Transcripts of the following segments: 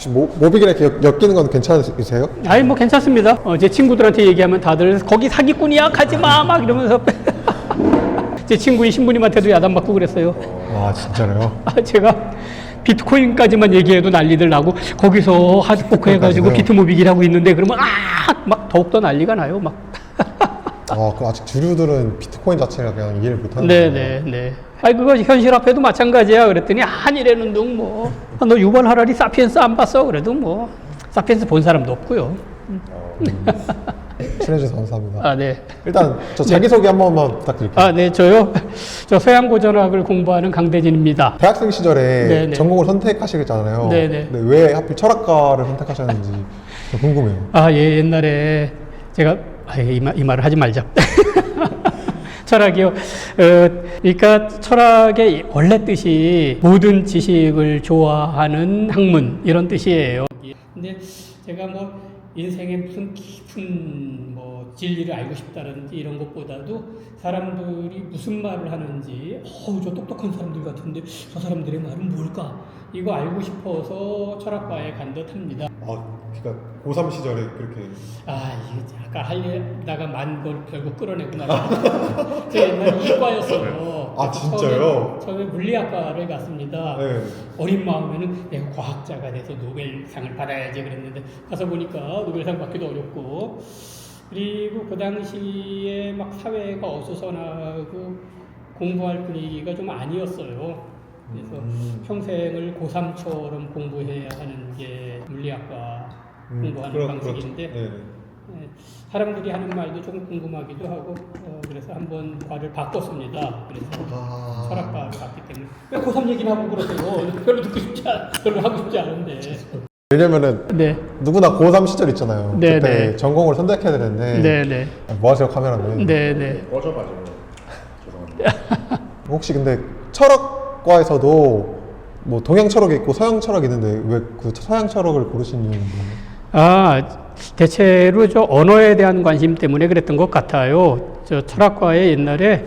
혹시 모비기랑 이렇게 엮이는 건 괜찮으세요? 아니 뭐 괜찮습니다. 제 친구들한테 얘기하면 다들 거기 사기꾼이야 가지마 막 이러면서 제 친구인 신부님한테도 야단맞고 그랬어요. 와 진짜로요? 제가 비트코인까지만 얘기해도 난리들 나고 거기서 하드포크 해가지고 비트모비기라고 있는데 그러면 막 더욱더 난리가 나요 막. 그 아직 주류들은 비트코인 자체가 그냥 이해를 못하는 거예요. 네네네. 아니 그거 현실화폐도 마찬가지야. 그랬더니 아니래는 둥 뭐. 너 유발 하라리 사피엔스 안 봤어? 그래도 뭐 사피엔스 본 사람도 없고요. 친해주셔서 감사합니다. 네. 일단 저 자기소개 한 번만 부탁드릴게요. 네, 저요. 저 서양고전학을 공부하는 강대진입니다. 대학생 시절에 네네. 전공을 선택하시겠잖아요. 네네. 근데 왜 하필 철학과를 선택하셨는지 궁금해요. 예, 옛날에 제가 이 말을 하지 말자. 철학이요. 그러니까 철학의 원래 뜻이 모든 지식을 좋아하는 학문 이런 뜻이에요. 근데 제가 뭐 인생의 무슨 깊은 뭐 진리를 알고 싶다든지 이런 것보다도 사람들이 무슨 말을 하는지 저 똑똑한 사람들 같은데 저 사람들의 말은 뭘까? 이거 알고 싶어서 철학과에 간 듯합니다. 그러니까 고3 시절에 그렇게 이게 아까 하려다가 만 걸 결국 끌어내고 나가. 제가 옛날에 이과였어요. 진짜요? 처음에 물리학과를 갔습니다. 네. 어린 마음에는 내가 과학자가 돼서 노벨상을 받아야지 그랬는데 가서 보니까 노벨상 받기도 어렵고 그리고 그 당시에 막 사회가 어수선하고 공부할 분위기가 좀 아니었어요. 그래서 평생을 고3처럼 공부해야 하는 게 물리학과 공부하는 방식인데 네, 사람들이 하는 말도 조금 궁금하기도 하고 그래서 한번 과를 바꿨습니다. 그래서 철학과를 갔기 때문에 왜 고3 얘기나 하고 그러세요? 별로 하고 싶지 않은데. 왜냐면은 누구나 고3 시절 있잖아요. 그때 전공을 선택해야 되는데 뭐 하세요 카메라맨? 꺼져가지고 죄송합니다. 혹시 근데 철학과에서도 뭐 동양 철학이 있고 서양 철학이 있는데 왜 그 서양 철학을 고르신 이유는 뭐예요? 대체로 저 언어에 대한 관심 때문에 그랬던 것 같아요. 저 철학과에 옛날에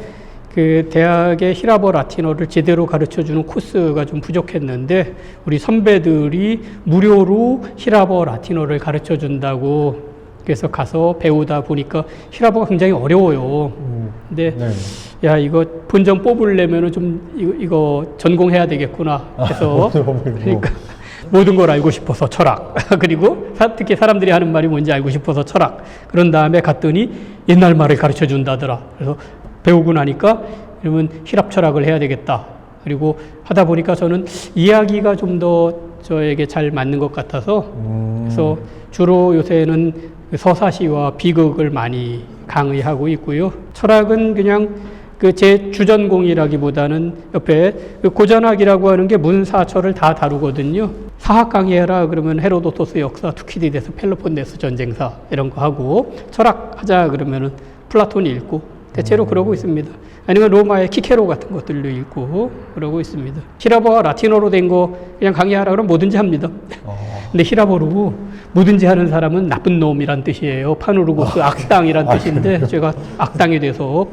그 대학의 히라보 라틴어를 제대로 가르쳐주는 코스가 좀 부족했는데 우리 선배들이 무료로 히라보 라틴어를 가르쳐준다고 그래서 가서 배우다 보니까 히라보가 굉장히 어려워요. 근데 야 이거 본전 뽑으려면은 좀 이거 전공해야 되겠구나. 그래서 그러니까 모든 걸 알고 싶어서 철학. 그리고 특히 사람들이 하는 말이 뭔지 알고 싶어서 철학. 그런 다음에 갔더니 옛날 말을 가르쳐 준다더라. 그래서 배우고 나니까 그러면 히랍 철학을 해야 되겠다. 그리고 하다 보니까 저는 이야기가 좀 더 저에게 잘 맞는 것 같아서 그래서 주로 요새는 서사시와 비극을 많이 강의하고 있고요. 철학은 그냥 제 주전공이라기보다는 옆에 고전학이라고 하는 게 문사철을 다 다루거든요. 사학 강의해라 그러면 헤로도토스 역사, 투키디데스, 펠로폰네스 전쟁사 이런 거 하고 철학 하자 그러면은 플라톤 읽고 대체로 그러고 있습니다. 아니면 로마의 키케로 같은 것들도 읽고 그러고 있습니다. 히라보와 라틴어로 된 거 그냥 강의하라 그러면 뭐든지 합니다. 근데 히라보로 뭐든지 하는 사람은 나쁜 놈이란 뜻이에요. 파누르고스 악당이란 뜻인데 제가 악당이 돼서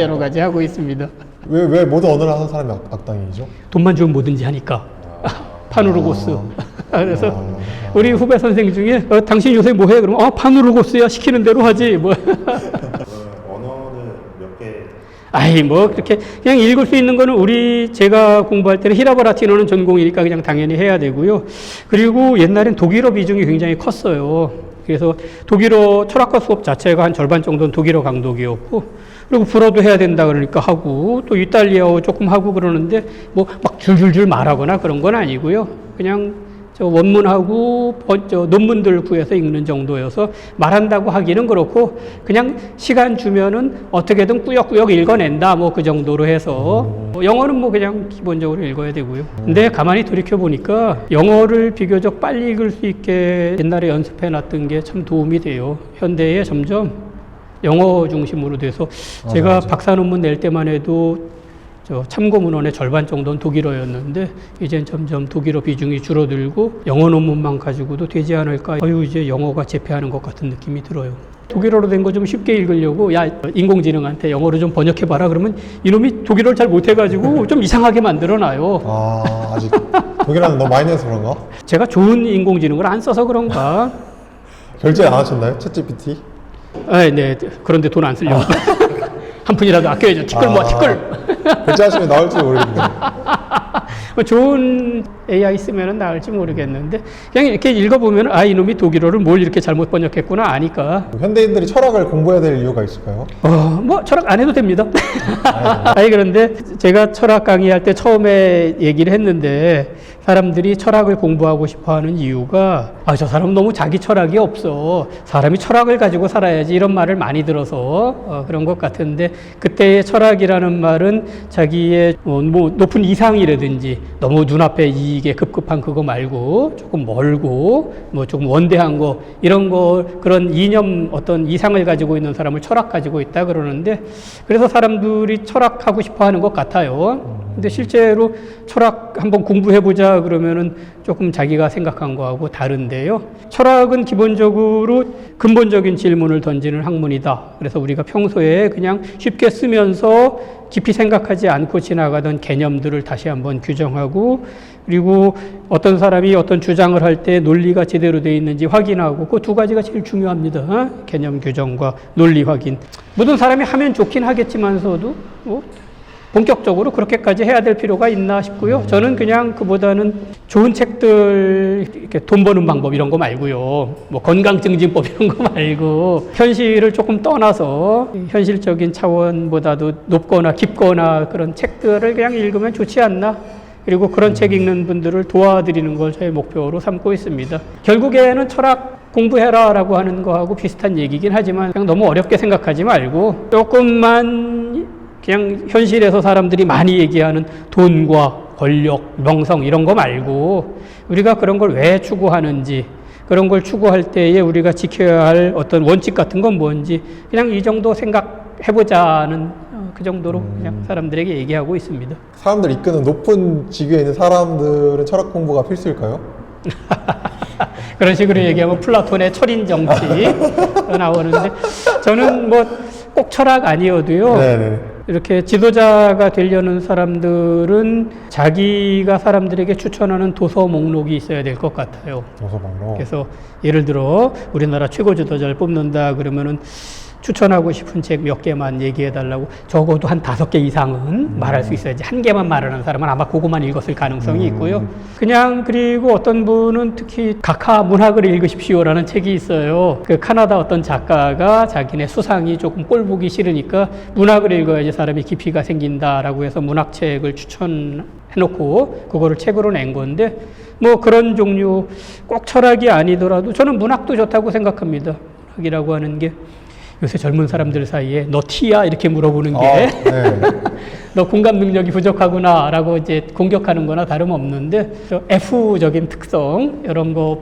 여러 가지 하고 있습니다. 왜 모든 언어를 하는 사람이 악당이죠? 돈만 주면 뭐든지 하니까. 파누르고스. 그래서 우리 후배 선생 중에 당신 요새 뭐 해? 그러면 파누르고스야 시키는 대로 하지. 뭐. 언어는 몇 개? 뭐 그렇게 그냥 읽을 수 있는 거는 제가 공부할 때는 히라보 라틴어는 전공이니까 그냥 당연히 해야 되고요. 그리고 옛날엔 독일어 비중이 굉장히 컸어요. 그래서 독일어 철학과 수업 자체가 한 절반 정도는 독일어 강독이었고 그리고 불어도 해야 된다 그러니까 하고 또 이탈리아어 조금 하고 그러는데 뭐 막 줄줄줄 말하거나 그런 건 아니고요. 그냥 저 원문하고 논문들 구해서 읽는 정도여서 말한다고 하기는 그렇고 그냥 시간 주면은 어떻게든 꾸역꾸역 읽어낸다 뭐 그 정도로 해서 영어는 뭐 그냥 기본적으로 읽어야 되고요. 근데 가만히 돌이켜 보니까 영어를 비교적 빨리 읽을 수 있게 옛날에 연습해 놨던 게 참 도움이 돼요. 현대에 점점 영어 중심으로 돼서 제가 박사 논문 낼 때만 해도 참고 문헌의 절반 정도는 독일어였는데 이젠 점점 독일어 비중이 줄어들고 영어 논문만 가지고도 되지 않을까. 이제 영어가 제패하는 것 같은 느낌이 들어요. 독일어로 된 거 좀 쉽게 읽으려고 야 인공지능한테 영어로 좀 번역해봐라 그러면 이놈이 독일어를 잘 못해가지고 좀 이상하게 만들어놔요. 아, 아직 독일어는 너무 많이 내서 그런가? 제가 좋은 인공지능을 안 써서 그런가? 결제 안 하셨나요? 챗GPT? 네. 그런데 돈 안 쓰려고. 한 푼이라도 아껴야죠. 티끌 모아 티끌. 결제하시면 나올지 모르겠네요. 좋은 AI 쓰면 나을지 모르겠는데 그냥 이렇게 읽어보면 아 이놈이 독일어를 뭘 이렇게 잘못 번역했구나 아니까 현대인들이 철학을 공부해야 될 이유가 있을까요? 뭐 철학 안 해도 됩니다. 아니 그런데 제가 철학 강의할 때 처음에 얘기를 했는데 사람들이 철학을 공부하고 싶어하는 이유가 아 저 사람 너무 자기 철학이 없어 사람이 철학을 가지고 살아야지 이런 말을 많이 들어서 그런 것 같은데 그때의 철학이라는 말은 자기의 뭐 높은 이상이라든지 너무 눈앞에 이게 급급한 그거 말고 조금 멀고 뭐 조금 원대한 거 이런 거 그런 이념 어떤 이상을 가지고 있는 사람을 철학 가지고 있다 그러는데 그래서 사람들이 철학하고 싶어 하는 것 같아요. 근데 실제로 철학 한번 공부해보자 그러면은 조금 자기가 생각한 거하고 다른데요. 철학은 기본적으로 근본적인 질문을 던지는 학문이다. 그래서 우리가 평소에 그냥 쉽게 쓰면서 깊이 생각하지 않고 지나가던 개념들을 다시 한번 규정하고 그리고 어떤 사람이 어떤 주장을 할 때 논리가 제대로 되어 있는지 확인하고 그 두 가지가 제일 중요합니다. 개념 규정과 논리 확인. 모든 사람이 하면 좋긴 하겠지만서도 본격적으로 그렇게까지 해야 될 필요가 있나 싶고요. 저는 그냥 그보다는 좋은 책들, 이렇게 돈 버는 방법 이런 거 말고요. 뭐 건강증진법 이런 거 말고 현실을 조금 떠나서 현실적인 차원보다도 높거나 깊거나 그런 책들을 그냥 읽으면 좋지 않나. 그리고 그런 책 읽는 분들을 도와드리는 걸 저의 목표로 삼고 있습니다. 결국에는 철학 공부해라 라고 하는 거하고 비슷한 얘기긴 하지만 그냥 너무 어렵게 생각하지 말고 조금만 그냥 현실에서 사람들이 많이 얘기하는 돈과 권력, 명성 이런 거 말고 우리가 그런 걸 왜 추구하는지 그런 걸 추구할 때에 우리가 지켜야 할 어떤 원칙 같은 건 뭔지 그냥 이 정도 생각해보자는 그 정도로 그냥 사람들에게 얘기하고 있습니다. 사람들 이끄는 높은 직위에 있는 사람들은 철학 공부가 필수일까요? 그런 식으로 얘기하면 플라톤의 철인 정치 나오는데 저는 뭐 꼭 철학 아니어도요. 네네. 이렇게 지도자가 되려는 사람들은 자기가 사람들에게 추천하는 도서 목록이 있어야 될 것 같아요. 도서 목록. 그래서 예를 들어 우리나라 최고 지도자를 뽑는다 그러면은 추천하고 싶은 책 몇 개만 얘기해 달라고 적어도 한 5개 이상은 말할 수 있어야지 한 개만 말하는 사람은 아마 그것만 읽었을 가능성이 있고요. 그냥 그리고 어떤 분은 특히 각하 문학을 읽으십시오라는 책이 있어요. 그 카나다 어떤 작가가 자기네 수상이 조금 꼴 보기 싫으니까 문학을 읽어야지 사람이 깊이가 생긴다라고 해서 문학책을 추천해놓고 그거를 책으로 낸 건데 뭐 그런 종류 꼭 철학이 아니더라도 저는 문학도 좋다고 생각합니다. 문학이라고 하는 게 요새 젊은 사람들 사이에 너 T야? 이렇게 물어보는 게 너 공감 능력이 부족하구나 라고 이제 공격하는 거나 다름없는데 F적인 특성 이런 거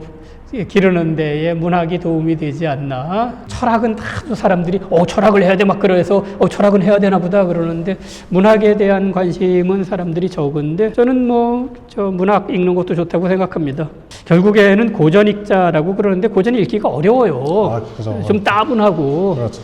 기르는 데에 문학이 도움이 되지 않나. 철학은 다도 사람들이 철학을 해야 돼 막 그래서 철학은 해야 되나 보다 그러는데 문학에 대한 관심은 사람들이 적은데 저는 뭐 문학 읽는 것도 좋다고 생각합니다. 결국에는 고전 읽자라고 그러는데 고전 읽기가 어려워요. 그죠. 좀 따분하고. 그렇죠.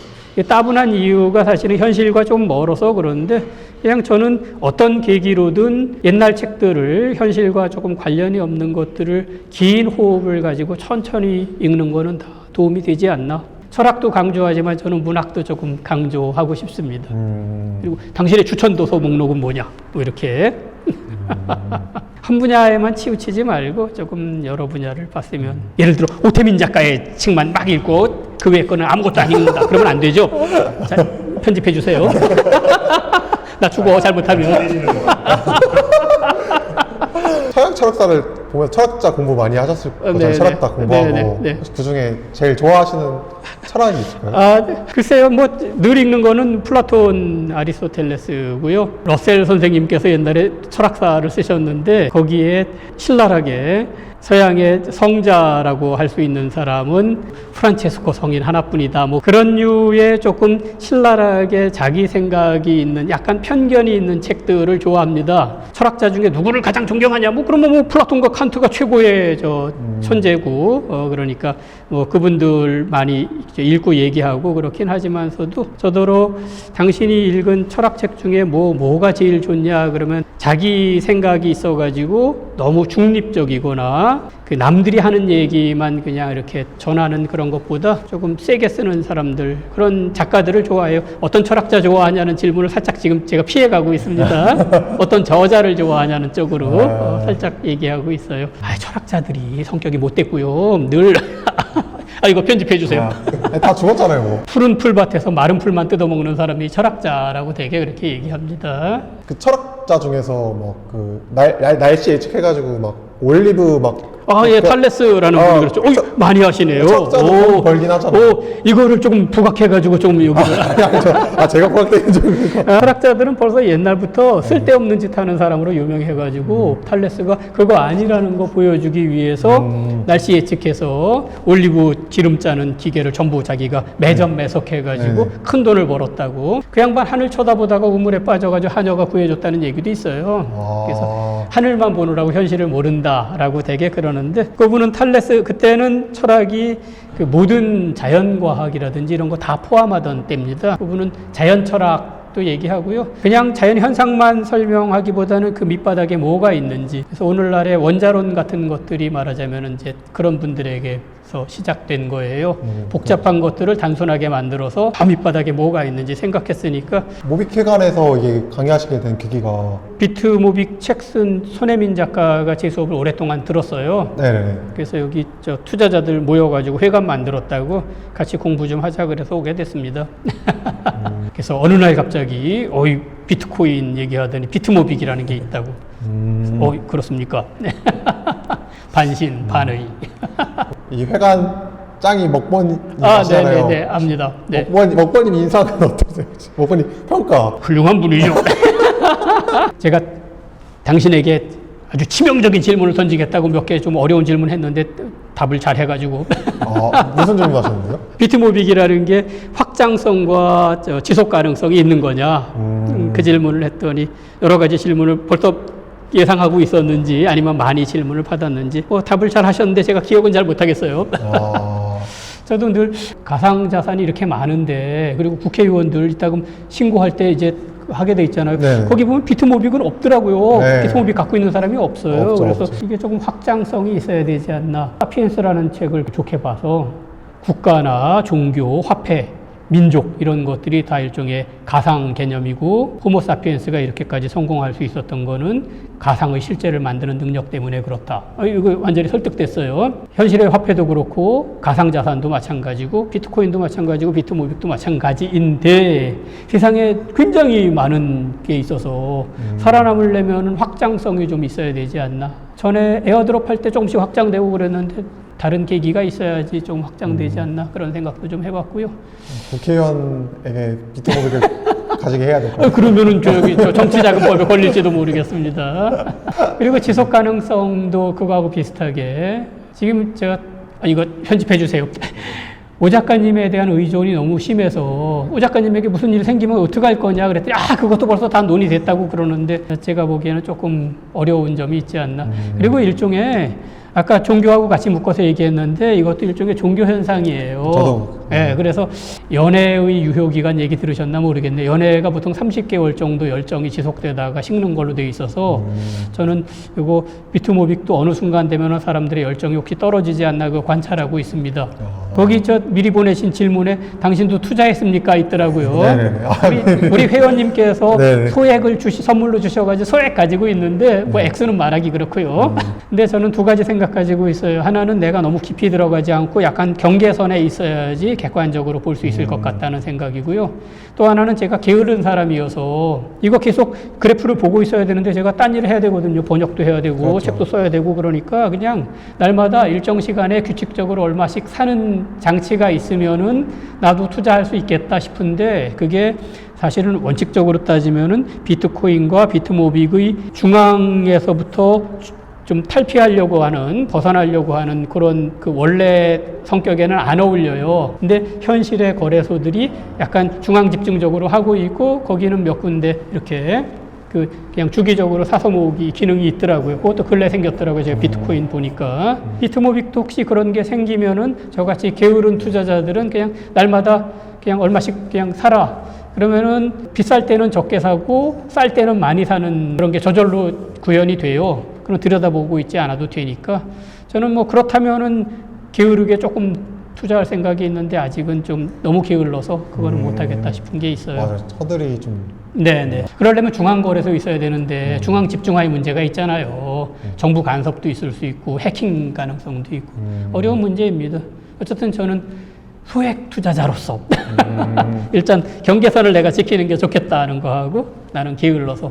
따분한 이유가 사실은 현실과 좀 멀어서 그러는데 그냥 저는 어떤 계기로든 옛날 책들을 현실과 조금 관련이 없는 것들을 긴 호흡을 가지고 천천히 읽는 거는 다 도움이 되지 않나. 철학도 강조하지만 저는 문학도 조금 강조하고 싶습니다. 그리고 당신의 추천 도서 목록은 뭐냐? 뭐 이렇게 한 분야에만 치우치지 말고 조금 여러 분야를 봤으면 예를 들어 오태민 작가의 책만 막 읽고 그 외의 거는 아무것도 안 읽는다. 그러면 안 되죠. 자, 편집해 주세요. 나 죽어 잘못하면. 서양 철학사를 보면 철학자 공부 많이 하셨을 거잖아요. 철학자 공부하고 그 중에 제일 좋아하시는 철학이 있을까요? 글쎄요, 뭐 늘 읽는 거는 플라톤, 아리스토텔레스고요. 러셀 선생님께서 옛날에 철학사를 쓰셨는데 거기에 신랄하게 서양의 성자라고 할 수 있는 사람은 프란체스코 성인 하나뿐이다. 뭐 그런 류의 조금 신랄하게 자기 생각이 있는 약간 편견이 있는 책들을 좋아합니다. 철학자 중에 누구를 가장 존경하냐? 뭐 그러면 뭐 플라톤과 칸트가 최고의 천재고 그러니까 뭐 그분들 많이 읽고 얘기하고 그렇긴 하지만서도 저더러 당신이 읽은 철학책 중에 뭐가 제일 좋냐 그러면 자기 생각이 있어가지고 너무 중립적이거나 그 남들이 하는 얘기만 그냥 이렇게 전하는 그런 것보다 조금 세게 쓰는 사람들 그런 작가들을 좋아해요. 어떤 철학자 좋아하냐는 질문을 살짝 지금 제가 피해가고 있습니다. 어떤 저자를 좋아하냐는 쪽으로 살짝 얘기하고 있어요. 철학자들이 성격이 못됐고요. 늘 이거 편집해 주세요. 다 죽었잖아요. 뭐. 푸른 풀밭에서 마른 풀만 뜯어먹는 사람이 철학자라고 되게 그렇게 얘기합니다. 그 철학자 중에서 뭐 그 날씨 예측해가지고 막 올리브 막 예, 탈레스라는 분이 그렇죠. 많이 하시네요. 철학자도 벌긴 하잖아요. 이거를 조금 부각해가지고 좀 여기를. 제가 부각되는 좀. 철학자들은 벌써 옛날부터 쓸데없는 짓 하는 사람으로 유명해가지고 탈레스가 그거 아니라는 거 보여주기 위해서 날씨 예측해서 올리브 기름 짜는 기계를 전부 자기가 매점 매석해가지고 큰 돈을 벌었다고. 그 양반 하늘 쳐다보다가 우물에 빠져가지고 하녀가 구해줬다는 얘기도 있어요. 그래서 하늘만 보느라고 현실을 모른다라고 되게 그러는데 그분은 탈레스 그때는 철학이 그 모든 자연과학이라든지 이런 거 다 포함하던 때입니다. 그분은 자연철학도 얘기하고요. 그냥 자연 현상만 설명하기보다는 그 밑바닥에 뭐가 있는지. 그래서 오늘날의 원자론 같은 것들이 말하자면 이제 그런 분들에게서 시작된 거예요. 복잡한 것들을 단순하게 만들어서 다 밑바닥에 뭐가 있는지 생각했으니까. 모빅회관에서 이게 강의하시게 된 계기가 비트 모빅 책 쓴 손혜민 작가가 제 수업을 오랫동안 들었어요. 네네. 그래서 여기 투자자들 모여가지고 회관 만들었다고 같이 공부 좀 하자 그래서 오게 됐습니다. 그래서 어느 날 갑자기 비트코인 얘기하더니 비트모빅이라는 게 있다고. 그렇습니까? 반신 반의. 이 회관 짱이 먹번이 아시잖아요. 네네네, 압니다. 네. 먹번님 인상은 어떠세요? 먹번님 평가. 훌륭한 분이죠. 제가 당신에게 아주 치명적인 질문을 던지겠다고 몇 개 좀 어려운 질문 했는데 답을 잘 해가지고. 무슨 질문 하셨는데요? 비트모빅이라는 게 확장성과 지속 가능성이 있는 거냐. 그 질문을 했더니 여러 가지 질문을 벌써 예상하고 있었는지 아니면 많이 질문을 받았는지 답을 잘 하셨는데 제가 기억은 잘 못하겠어요. 저도 늘 가상자산이 이렇게 많은데 그리고 국회의원들 이따금 신고할 때 이제 하게 돼 있잖아요. 네. 거기 보면 비트모빅은 없더라고요. 네. 비트모빅 갖고 있는 사람이 없어요. 그래서 없죠. 이게 조금 확장성이 있어야 되지 않나. 사피엔스라는 책을 좋게 봐서 국가나 종교, 화폐, 민족 이런 것들이 다 일종의 가상 개념이고 호모사피엔스가 이렇게까지 성공할 수 있었던 거는 가상의 실제를 만드는 능력 때문에 그렇다. 이거 완전히 설득됐어요. 현실의 화폐도 그렇고 가상자산도 마찬가지고 비트코인도 마찬가지고 비트모빅도 마찬가지인데 세상에 굉장히 많은 게 있어서 살아남으려면 확장성이 좀 있어야 되지 않나. 전에 에어드롭 할 때 조금씩 확장되고 그랬는데 다른 계기가 있어야지 좀 확장되지 않나 그런 생각도 좀 해봤고요. 국회의원에게 비트모빅을 가지게 해야 될까요? 그러면은 저 정치자금법에 걸릴지도 모르겠습니다. 그리고 지속 가능성도 그거하고 비슷하게 지금 제가 이거 편집해 주세요. 오 작가님에 대한 의존이 너무 심해서 오 작가님에게 무슨 일이 생기면 어떻게 할 거냐 그랬더니 그것도 벌써 다 논의됐다고 그러는데 제가 보기에는 조금 어려운 점이 있지 않나. 그리고 일종의 아까 종교하고 같이 묶어서 얘기했는데 이것도 일종의 종교 현상이에요. 저도. 네, 그래서 연애의 유효기간 얘기 들으셨나 모르겠네요. 연애가 보통 30개월 정도 열정이 지속되다가 식는 걸로 돼 있어서 저는 이거 비트모빅도 어느 순간 되면 사람들의 열정이 혹시 떨어지지 않나 그거 관찰하고 있습니다. 거기 미리 보내신 질문에 당신도 투자했습니까? 있더라고요. 우리 회원님께서 네네. 소액을 선물로 주셔가지고 소액 가지고 있는데 뭐 액수는 말하기 그렇고요. 근데 저는 두 가지 생각 가지고 있어요. 하나는 내가 너무 깊이 들어가지 않고 약간 경계선에 있어야지 객관적으로 볼 수 있을 것 같다는 생각이고요. 또 하나는 제가 게으른 사람이어서 이거 계속 그래프를 보고 있어야 되는데 제가 딴 일을 해야 되거든요. 번역도 해야 되고 그렇죠. 책도 써야 되고 그러니까 그냥 날마다 일정 시간에 규칙적으로 얼마씩 사는 장치가 있으면은 나도 투자할 수 있겠다 싶은데 그게 사실은 원칙적으로 따지면은 비트코인과 비트모빅의 중앙에서부터 좀 탈피하려고 하는, 벗어나려고 하는 그런 그 원래 성격에는 안 어울려요. 근데 현실의 거래소들이 약간 중앙 집중적으로 하고 있고, 거기는 몇 군데 이렇게 그냥 주기적으로 사서 모으기 기능이 있더라고요. 그것도 근래 생겼더라고요. 제가 비트코인 보니까. 비트모빅도 혹시 그런 게 생기면은 저같이 게으른 투자자들은 그냥 날마다 그냥 얼마씩 그냥 사라. 그러면은 비쌀 때는 적게 사고 쌀 때는 많이 사는 그런 게 저절로 구현이 돼요. 그럼 들여다보고 있지 않아도 되니까. 저는 뭐 그렇다면은 게으르게 조금 투자할 생각이 있는데 아직은 좀 너무 게을러서 그거는 못하겠다 싶은 게 있어요. 맞아요. 허들이 좀. 네네. 그러려면 중앙거래소 있어야 되는데 중앙 집중화의 문제가 있잖아요. 정부 간섭도 있을 수 있고 해킹 가능성도 있고 어려운 문제입니다. 어쨌든 저는 소액 투자자로서 일단 경계선을 내가 지키는 게 좋겠다는 거하고 나는 게을러서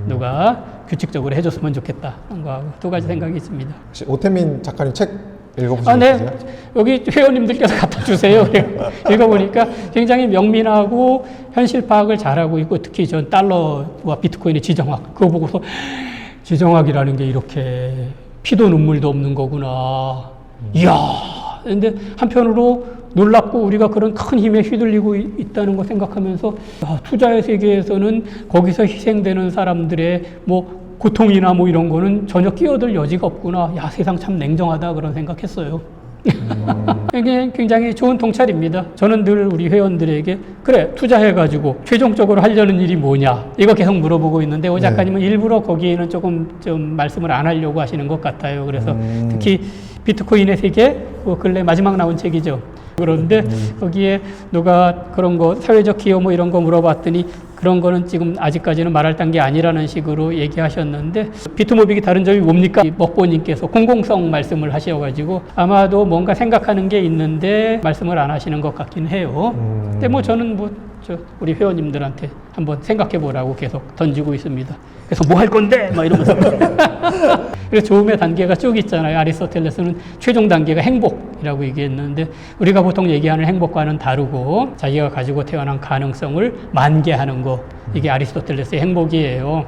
누가 규칙적으로 해줬으면 좋겠다 하는 거하고 두 가지 생각이 있습니다. 혹시 오태민 작가님 책 읽어보신 적 네. 있으세요? 여기 회원님들께서 갖다 주세요. 읽어보니까 굉장히 명민하고 현실 파악을 잘하고 있고 특히 전 달러와 비트코인의 지정학 그거 보고서 지정학이라는 게 이렇게 피도 눈물도 없는 거구나. 이야. 근데 한편으로 놀랍고 우리가 그런 큰 힘에 휘둘리고 있다는 거 생각하면서 투자의 세계에서는 거기서 희생되는 사람들의 뭐 고통이나 뭐 이런 거는 전혀 끼어들 여지가 없구나. 야, 세상 참 냉정하다 그런 생각했어요. 이게 굉장히 좋은 통찰입니다. 저는 늘 우리 회원들에게 그래 투자해가지고 최종적으로 하려는 일이 뭐냐 이거 계속 물어보고 있는데 오 작가님은 일부러 거기에는 조금 좀 말씀을 안 하려고 하시는 것 같아요. 그래서 특히 비트코인의 세계 근래 마지막 나온 책이죠. 그런데 거기에 누가 그런 거 사회적 기여 뭐 이런 거 물어봤더니 그런 거는 지금 아직까지는 말할 단계 아니라는 식으로 얘기하셨는데 비트모빅이 다른 점이 뭡니까? 먹보님께서 공공성 말씀을 하셔가지고 아마도 뭔가 생각하는 게 있는데 말씀을 안 하시는 것 같긴 해요. 근데 뭐 저는 우리 회원님들한테 한번 생각해 보라고 계속 던지고 있습니다. 그래서 뭐 할 건데? 막 이러면서. 그래서 조음의 단계가 쭉 있잖아요. 아리스토텔레스는 최종 단계가 행복이라고 얘기했는데 우리가 보통 얘기하는 행복과는 다르고 자기가 가지고 태어난 가능성을 만개하는 거. 이게 아리스토텔레스의 행복이에요.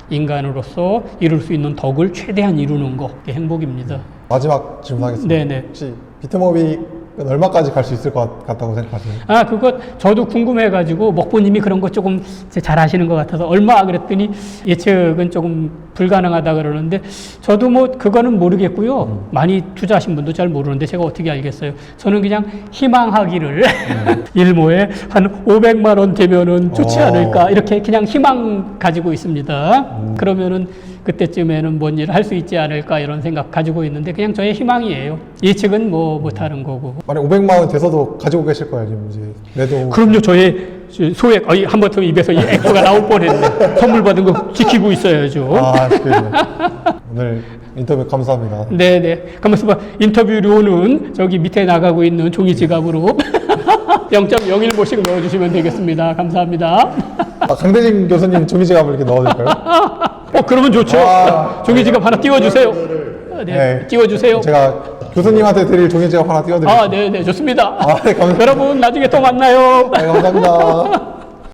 인간으로서 이룰 수 있는 덕을 최대한 이루는 거. 이게 행복입니다. 마지막 질문하겠습니다. 네네. 혹시 비트모빅은 얼마까지 갈 수 있을 것 같다고 생각하세요? 그거 저도 궁금해가지고 먹보님이 그런 거 조금 잘 아시는 것 같아서 얼마 그랬더니 예측은 조금 불가능하다 그러는데 저도 뭐 그거는 모르겠고요. 많이 투자하신 분도 잘 모르는데 제가 어떻게 알겠어요. 저는 그냥 희망하기를 일모에 한 500만 원 되면은 좋지 않을까 이렇게 그냥 희망 가지고 있습니다. 그러면은 그때쯤에는 뭔 일을 할 수 있지 않을까 이런 생각 가지고 있는데 그냥 저의 희망이에요. 예측은 뭐 못하는 거고. 만약 500만 원 돼서도 가지고 계실 거예요, 지금 이제. 그래도. 그럼요. 저의 소액, 한번더 입에서 이 액수가 나올 뻔했네. 선물 받은 거 지키고 있어야죠. 그래요. 오늘 인터뷰 감사합니다. 네네. 가만있어 봐. 인터뷰료는 저기 밑에 나가고 있는 종이 지갑으로 0.01모씩 넣어주시면 되겠습니다. 감사합니다. 강대진 교수님 종이지갑을 이렇게 넣어줄까요? 그러면 좋죠. 종이 지갑 하나 띄워주세요. 네, 띄워주세요. 제가 교수님한테 드릴 종이지갑 하나 띄워드릴게요. 네네, 좋습니다. 네, 감사합니다. 여러분, 나중에 또 만나요. 네, 감사합니다.